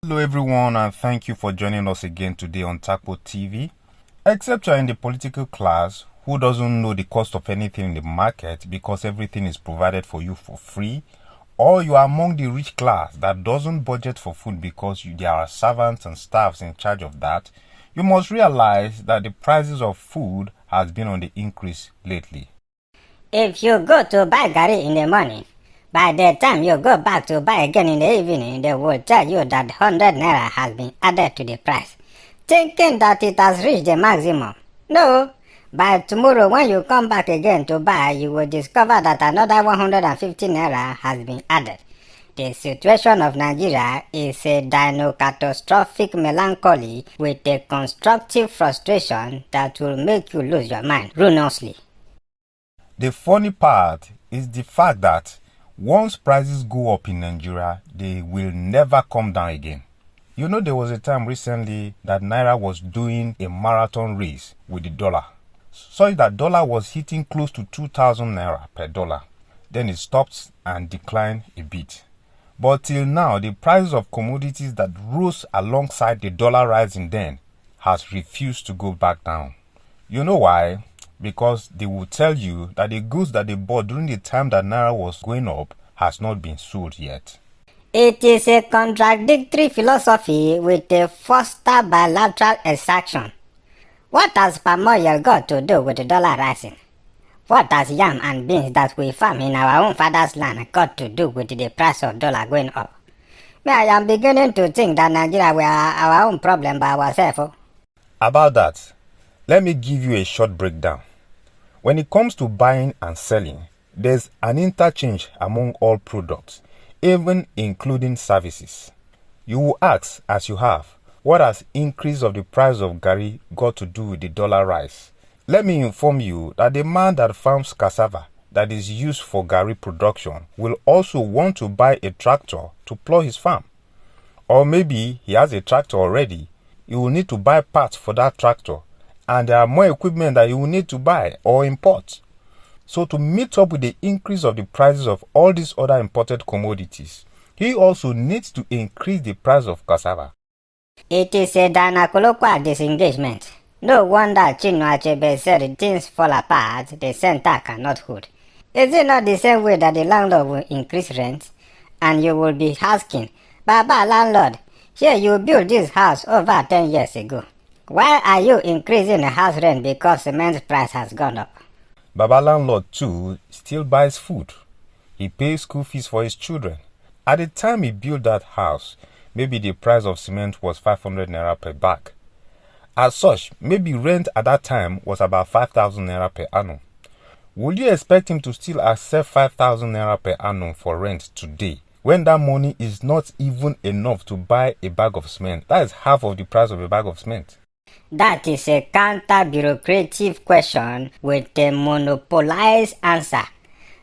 Hello everyone, and thank you for joining us again today on Takpo TV. Except you're in the political class who doesn't know the cost of anything in the market because everything is provided for you for free, or you are among the rich class that doesn't budget for food because there are servants and staffs in charge of that, you must realize that the prices of food has been on the increase lately. If you go to buy garri in the morning, by the time you go back to buy again in the evening, they will tell you that 100 naira has been added to the price, thinking that it has reached the maximum. No, by tomorrow when you come back again to buy, you will discover that another 150 naira has been added. The situation of Nigeria is a dino-catastrophic melancholy with a constructive frustration that will make you lose your mind ruinously. The funny part is the fact that once prices go up in Nigeria, they will never come down again. You know, there was a time recently that Naira was doing a marathon race with the dollar. Such that dollar was hitting close to 2,000 naira per dollar. Then it stopped and declined a bit. But till now, the prices of commodities that rose alongside the dollar rising then has refused to go back down. You know why? Because they will tell you that the goods that they bought during the time that Naira was going up has not been sold yet. It is a contradictory philosophy with a foster bilateral exaction. What has palm oil got to do with the dollar rising? What has yam and beans that we farm in our own father's land got to do with the price of dollar going up? I am beginning to think that Nigeria we are our own problem by ourselves. About that, let me give you a short breakdown. When it comes to buying and selling, there's an interchange among all products, even including services. You will ask, as you have, what has increase of the price of garri got to do with the dollar rise? Let me inform you that the man that farms cassava that is used for garri production will also want to buy a tractor to plow his farm. Or maybe he has a tractor already. He will need to buy parts for that tractor, and there are more equipment that you will need to buy or import. So to meet up with the increase of the prices of all these other imported commodities, he also needs to increase the price of cassava. It is a dynacoloquial disengagement. No wonder Chinua Achebe said things fall apart, the center cannot hold. Is it not the same way that the landlord will increase rent? And you will be asking, Baba landlord, here you built this house over 10 years ago. Why are you increasing the house rent because cement price has gone up? Baba landlord too still buys food. He pays school fees for his children. At the time he built that house, maybe the price of cement was 500 naira per bag. As such, maybe rent at that time was about 5,000 naira per annum. Would you expect him to still accept 5,000 naira per annum for rent today, when that money is not even enough to buy a bag of cement? That is half of the price of a bag of cement. That is a counter-bureaucratic question with a monopolized answer.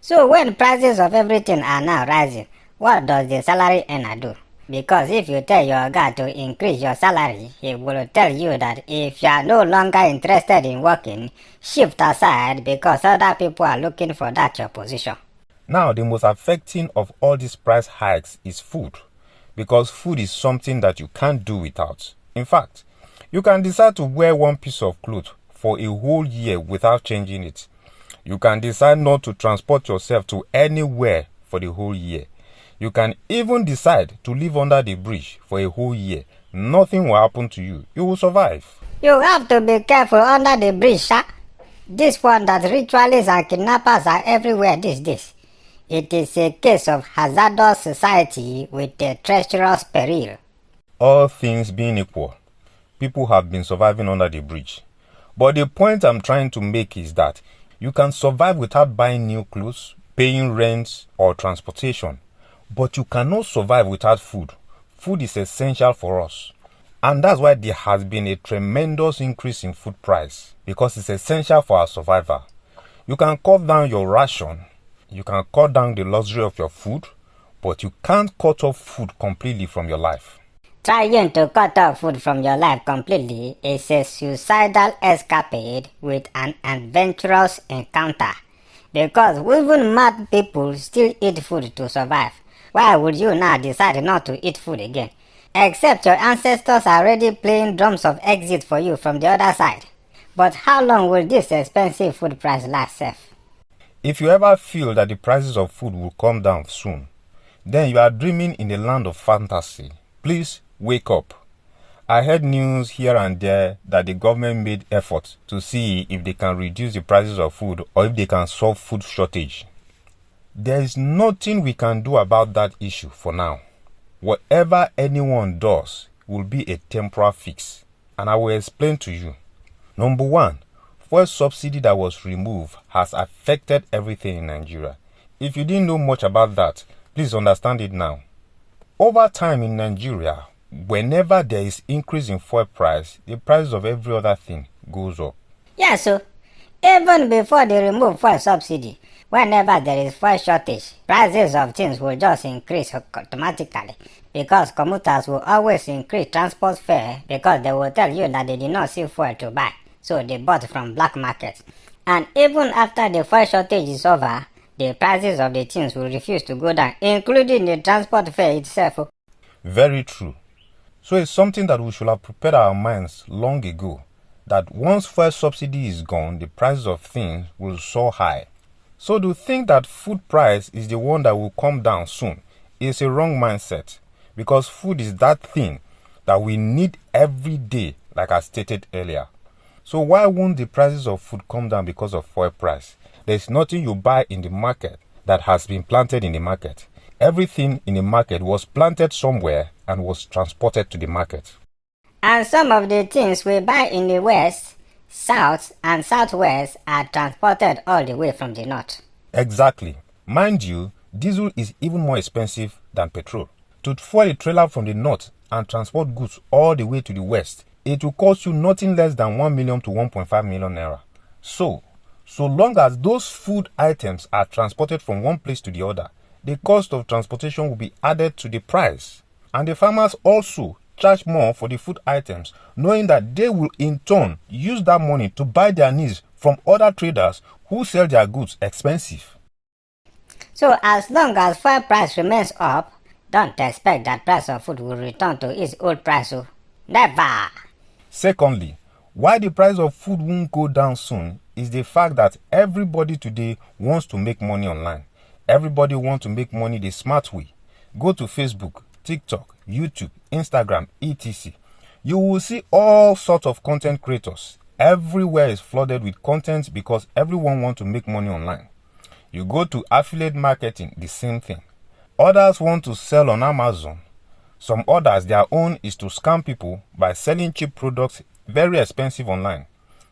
So when prices of everything are now rising, what does the salary earner do? Because if you tell your guy to increase your salary, he will tell you that if you are no longer interested in working, shift aside because other people are looking for that your position. Now, the most affecting of all these price hikes is food, because food is something that you can't do without. In fact, you can decide to wear one piece of cloth for a whole year without changing it. You can decide not to transport yourself to anywhere for the whole year. You can even decide to live under the bridge for a whole year. Nothing will happen to you. You will survive. You have to be careful under the bridge, sir. This one that ritualists and kidnappers are everywhere these days. It is a case of hazardous society with a treacherous peril. All things being equal, people have been surviving under the bridge. But the point I'm trying to make is that you can survive without buying new clothes, paying rent, or transportation. But you cannot survive without food. Food is essential for us. And that's why there has been a tremendous increase in food price, because it's essential for our survival. You can cut down your ration, you can cut down the luxury of your food, but you can't cut off food completely from your life. Trying to cut off food from your life completely is a suicidal escapade with an adventurous encounter. Because even mad people still eat food to survive. Why would you now decide not to eat food again? Except your ancestors are already playing drums of exit for you from the other side. But how long will this expensive food price last, Seth? If you ever feel that the prices of food will come down soon, then you are dreaming in a land of fantasy. Please wake up. I heard news here and there that the government made efforts to see if they can reduce the prices of food or if they can solve food shortage. There is nothing we can do about that issue for now. Whatever anyone does will be a temporary fix, and I will explain to you. Number one, fuel subsidy that was removed has affected everything in Nigeria. If you didn't know much about that, please understand it now. Over time in Nigeria, whenever there is increase in fuel price, the price of every other thing goes up. Yeah, so even before they remove fuel subsidy, whenever there is fuel shortage, prices of things will just increase automatically because commuters will always increase transport fare because they will tell you that they did not see fuel to buy, so they bought from black markets. And even after the fuel shortage is over, the prices of the things will refuse to go down, including the transport fare itself. Very true. So it's something that we should have prepared our minds long ago, that once fuel subsidy is gone, the prices of things will soar high. So to think that food price is the one that will come down soon is a wrong mindset, because food is that thing that we need every day, like I stated earlier. So why won't the prices of food come down because of fuel price? There's nothing you buy in the market that has been planted in the market. Everything in the market was planted somewhere and was transported to the market. And some of the things we buy in the west, south and southwest are transported all the way from the north. Exactly. Mind you, diesel is even more expensive than petrol. To fuel a trailer from the north and transport goods all the way to the west, it will cost you nothing less than 1 million to 1.5 million naira. So long as those food items are transported from one place to the other, the cost of transportation will be added to the price. And the farmers also charge more for the food items, knowing that they will in turn use that money to buy their needs from other traders who sell their goods expensive. So as long as fuel price remains up, don't expect that price of food will return to its old price. Never! Secondly, why the price of food won't go down soon is the fact that everybody today wants to make money online. Everybody wants to make money the smart way. Go to Facebook, TikTok, YouTube, Instagram, etc. You will see all sorts of content creators. Everywhere is flooded with content because everyone wants to make money online. You go to affiliate marketing, the same thing. Others want to sell on Amazon. Some others, their own is to scam people by selling cheap products very expensive online.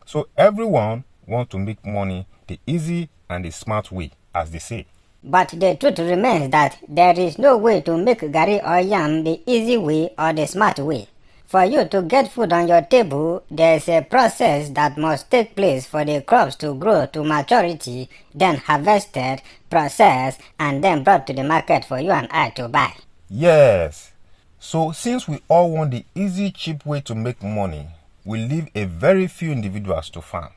So everyone wants to make money the easy and the smart way, as they say. But the truth remains that there is no way to make gari or yam the easy way or the smart way. For you to get food on your table, there is a process that must take place for the crops to grow to maturity, then harvested, processed, and then brought to the market for you and I to buy. Yes. So since we all want the easy, cheap way to make money, we leave a very few individuals to farm.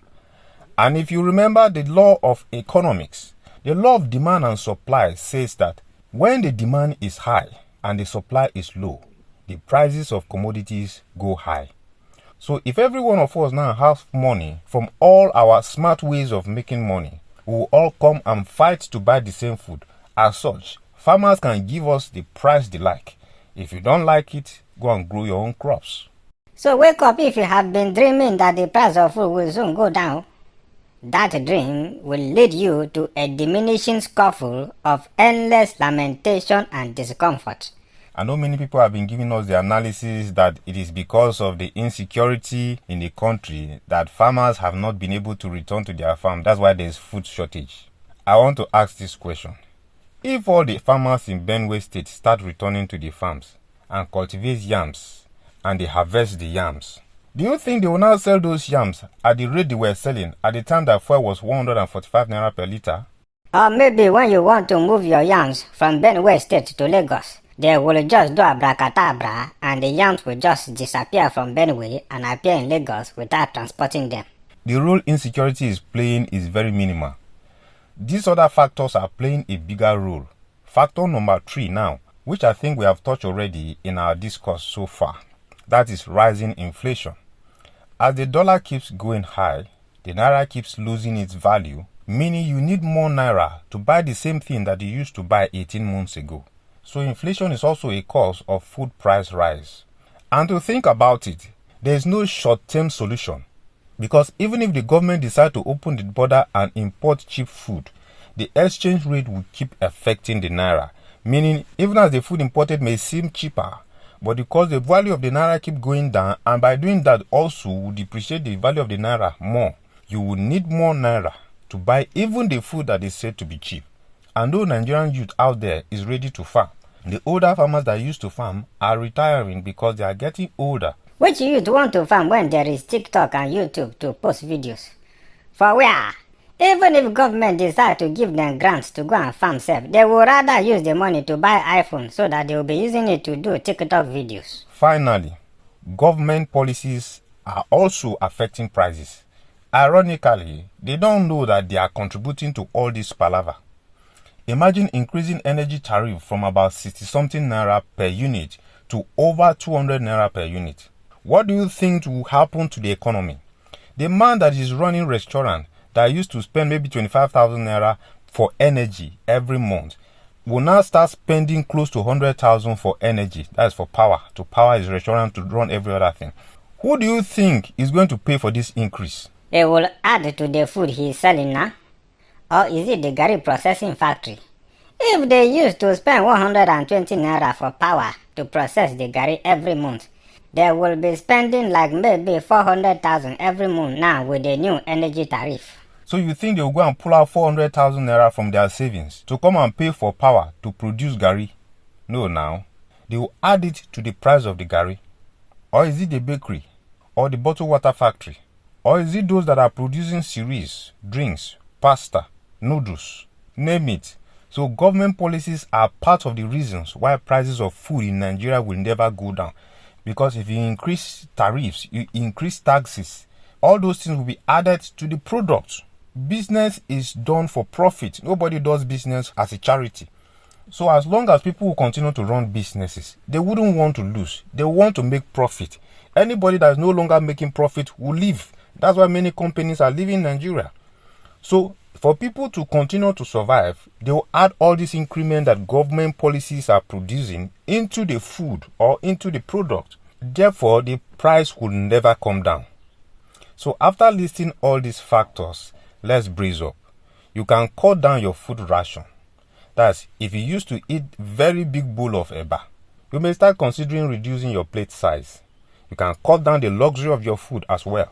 And if you remember the law of economics, the law of demand and supply says that when the demand is high and the supply is low, the prices of commodities go high. So if every one of us now has money from all our smart ways of making money, we will all come and fight to buy the same food. As such, farmers can give us the price they like. If you don't like it, go and grow your own crops. So wake up if you have been dreaming that the price of food will soon go down. That dream will lead you to a diminishing scuffle of endless lamentation and discomfort. I know many people have been giving us the analysis that it is because of the insecurity in the country that farmers have not been able to return to their farm. That's why there's food shortage. I want to ask this question. If all the farmers in Benue State start returning to the farms and cultivate yams and they harvest the yams, do you think they will now sell those yams at the rate they were selling at the time that fuel was 145 naira per litre? Or maybe when you want to move your yams from Benue State to Lagos, they will just do abracadabra and the yams will just disappear from Benue and appear in Lagos without transporting them. The role insecurity is playing is very minimal. These other factors are playing a bigger role. Factor number 3 now which I think we have touched already in our discourse so far. That is rising inflation. As the dollar keeps going high, the naira keeps losing its value, meaning you need more naira to buy the same thing that you used to buy 18 months ago. So inflation is also a cause of food price rise. And to think about it, there is no short-term solution, because even if the government decides to open the border and import cheap food, the exchange rate will keep affecting the naira, meaning even as the food imported may seem cheaper, but because the value of the naira keep going down, and by doing that also will depreciate the value of the naira more, you will need more naira to buy even the food that is said to be cheap. And though Nigerian youth out there is ready to farm, the older farmers that used to farm are retiring because they are getting older. Which youth want to farm when there is TikTok and YouTube to post videos? For where? Even if government decide to give them grants to go and farm self, they would rather use the money to buy iPhone so that they will be using it to do TikTok videos. Finally, government policies are also affecting prices. Ironically, they don't know that they are contributing to all this palaver. Imagine increasing energy tariff from about 60-something naira per unit to over 200 naira per unit. What do you think will happen to the economy? The man that is running restaurant that used to spend maybe 25,000 naira for energy every month will now start spending close to 100,000 for energy. That is for power, to power his restaurant, to run every other thing. Who do you think is going to pay for this increase? They will add to the food he is selling now? Or is it the Gary processing factory? If they used to spend 120 naira for power to process the Gary every month, they will be spending like maybe 400,000 every month now with the new energy tariff. So you think they will go and pull out 400,000 naira from their savings to come and pay for power to produce Gary? No, now. They will add it to the price of the Gary. Or is it the bakery? Or the bottled water factory? Or is it those that are producing cereals, drinks, pasta, noodles? Name it. So government policies are part of the reasons why prices of food in Nigeria will never go down. Because if you increase tariffs, you increase taxes, all those things will be added to the product. Business is done for profit. Nobody does business as a charity. So as long as people will continue to run businesses, they wouldn't want to lose. They want to make profit. Anybody that is no longer making profit will leave. That's why many companies are leaving Nigeria. So for people to continue to survive, they will add all this increment that government policies are producing into the food or into the product. Therefore, the price will never come down. So after listing all these factors, let's breeze up. You can cut down your food ration. That's if you used to eat very big bowl of eba, you may start considering reducing your plate size. You can cut down the luxury of your food as well.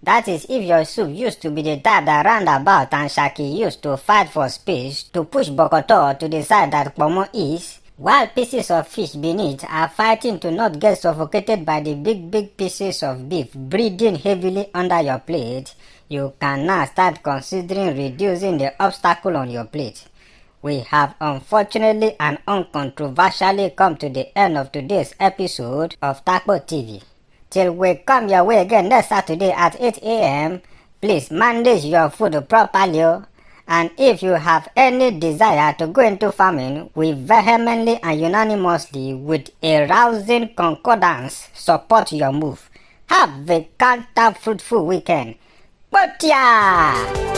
That is if your soup used to be the type that Roundabout and Shaki used to fight for space to push Bokoto to the side that Pomo is, while pieces of fish beneath are fighting to not get suffocated by the big pieces of beef breathing heavily under your plate, you can now start considering reducing the obstacle on your plate. We have unfortunately and uncontroversially come to the end of today's episode of Takpo TV. Till we come your way again next Saturday at 8 a.m., please manage your food properly. And if you have any desire to go into farming, we vehemently and unanimously, with a rousing concordance, support your move. Have a counter-fruitful weekend. But yeah!